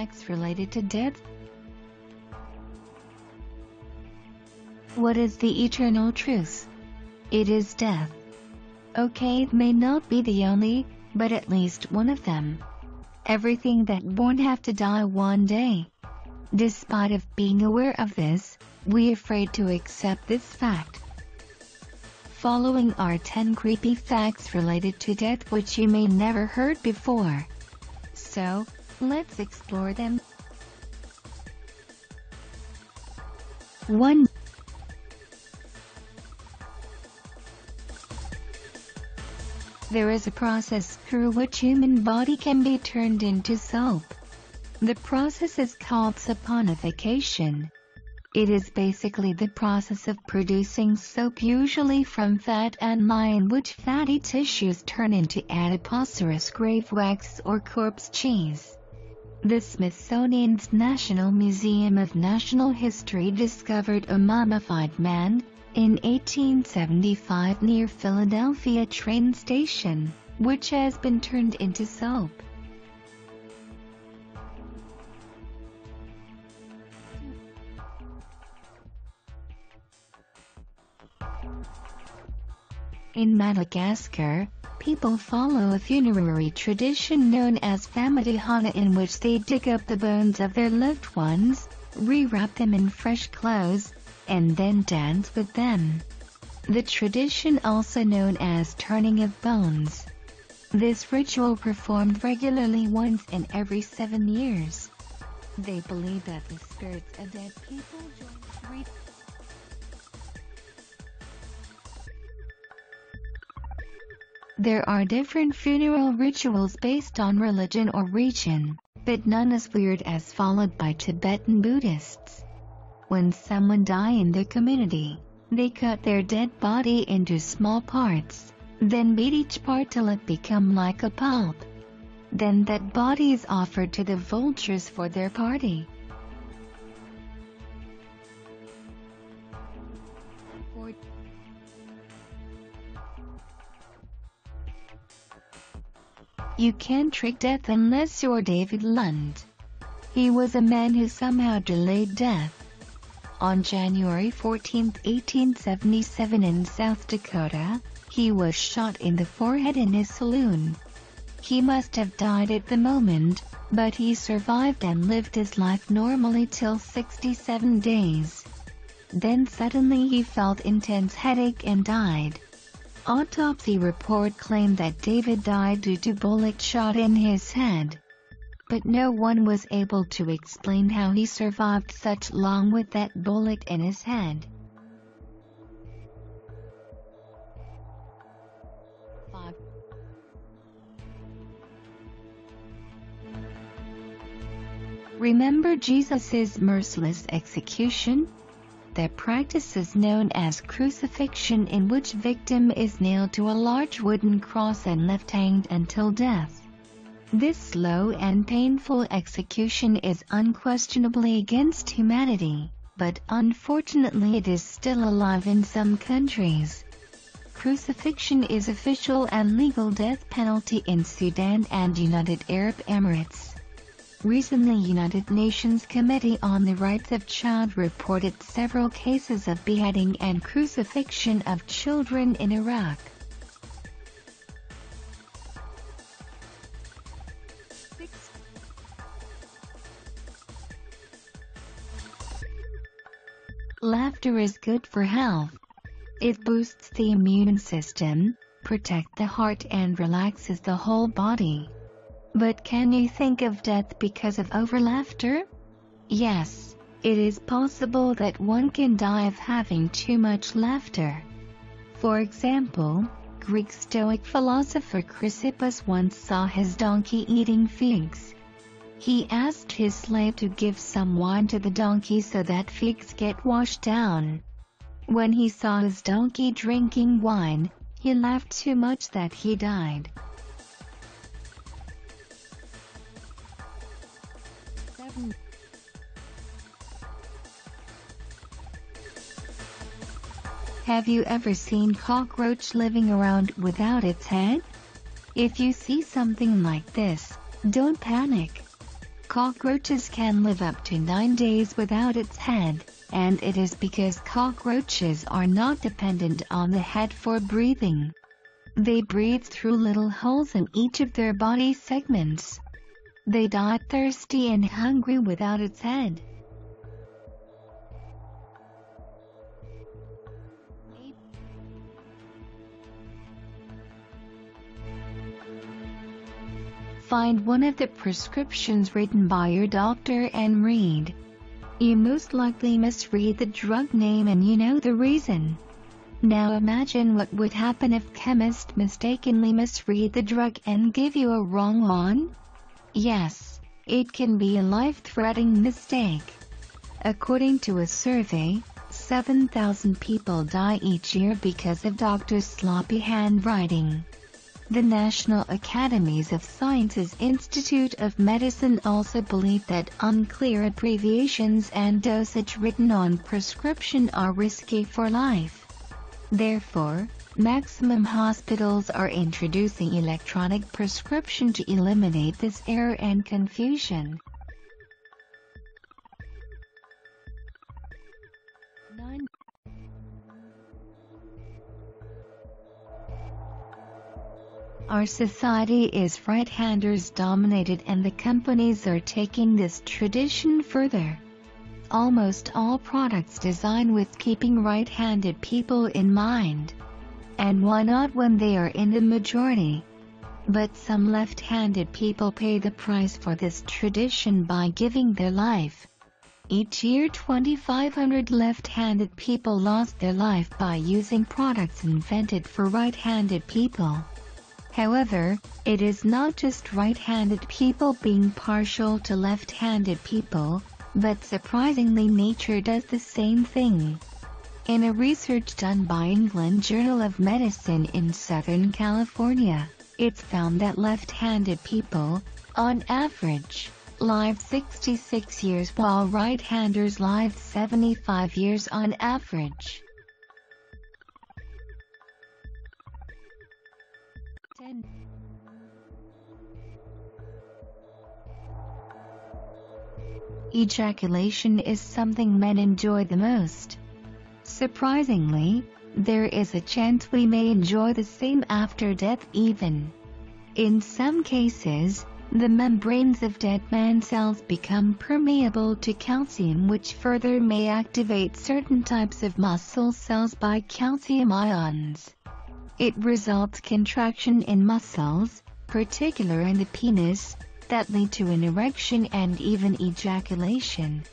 facts related to death. What is the eternal truth? It is death. Okay, it may not be the only, but at least one of them. Everything that born have to die one day. Despite of being aware of this, we're afraid to accept this fact. Following are 10 creepy facts related to death which you may never heard before. So, let's explore them. 1. There is a process through which human body can be turned into soap. The process is called saponification. It is basically the process of producing soap, usually from fat and lye, in which fatty tissues turn into adipocerous grave wax or corpse cheese. The Smithsonian's National Museum of Natural History discovered a mummified man in 1875 near Philadelphia train station, which has been turned into soap. In Madagascar, people follow a funerary tradition known as Famidihana, in which they dig up the bones of their loved ones, rewrap them in fresh clothes, and then dance with them. The tradition, also known as turning of bones. This ritual performed regularly once in every 7 years. They believe that the spirits of dead people join. There are different funeral rituals based on religion or region, but none as weird as followed by Tibetan Buddhists. When someone dies in their community, they cut their dead body into small parts, then beat each part till it becomes like a pulp. Then that body is offered to the vultures for their party. You can't trick death unless you're David Lund. He was a man who somehow delayed death. On January 14, 1877 in South Dakota, he was shot in the forehead in his saloon. He must have died at the moment, but he survived and lived his life normally till 67 days. Then suddenly he felt intense headache and died. Autopsy report claimed that David died due to bullet shot in his head. But no one was able to explain how he survived such long with that bullet in his head. 5. Remember Jesus' merciless execution? The practice is known as crucifixion, in which victim is nailed to a large wooden cross and left hanged until death. This slow and painful execution is unquestionably against humanity, but unfortunately it is still alive in some countries. Crucifixion is official and legal death penalty in Sudan and United Arab Emirates. Recently, United Nations Committee on the Rights of Child reported several cases of beheading and crucifixion of children in Iraq. 6. Laughter is good for health. It boosts the immune system, protects the heart and relaxes the whole body. But can you think of death because of over-laughter? Yes, it is possible that one can die of having too much laughter. For example, Greek Stoic philosopher Chrysippus once saw his donkey eating figs. He asked his slave to give some wine to the donkey so that figs get washed down. When he saw his donkey drinking wine, he laughed too much that he died. 7. Have you ever seen cockroach living around without its head? If you see something like this, don't panic. Cockroaches can live up to 9 days without its head, and it is because cockroaches are not dependent on the head for breathing. They breathe through little holes in each of their body segments. They die thirsty and hungry without its head. Find one of the prescriptions written by your doctor and read. You most likely misread the drug name and you know the reason. Now imagine what would happen if chemists mistakenly misread the drug and give you a wrong one? Yes, it can be a life-threatening mistake. According to a survey, 7,000 people die each year because of doctors' sloppy handwriting. The National Academies of Sciences Institute of Medicine also believe that unclear abbreviations and dosage written on prescription are risky for life. Therefore, maximum hospitals are introducing electronic prescription to eliminate this error and confusion. 9. Our society is right-handers dominated and the companies are taking this tradition further. Almost all products design with keeping right-handed people in mind. And why not when they are in the majority? But some left-handed people pay the price for this tradition by giving their life. Each year 2,500 left-handed people lost their life by using products invented for right-handed people. However, it is not just right-handed people being partial to left-handed people, but surprisingly nature does the same thing. In a research done by England Journal of Medicine in Southern California, it's found that left-handed people, on average, live 66 years while right-handers live 75 years on average. 10. Ejaculation is something men enjoy the most. Surprisingly, there is a chance we may enjoy the same after death even. In some cases, the membranes of dead man cells become permeable to calcium, which further may activate certain types of muscle cells by calcium ions. It results contraction in muscles, particularly in the penis, that lead to an erection and even ejaculation.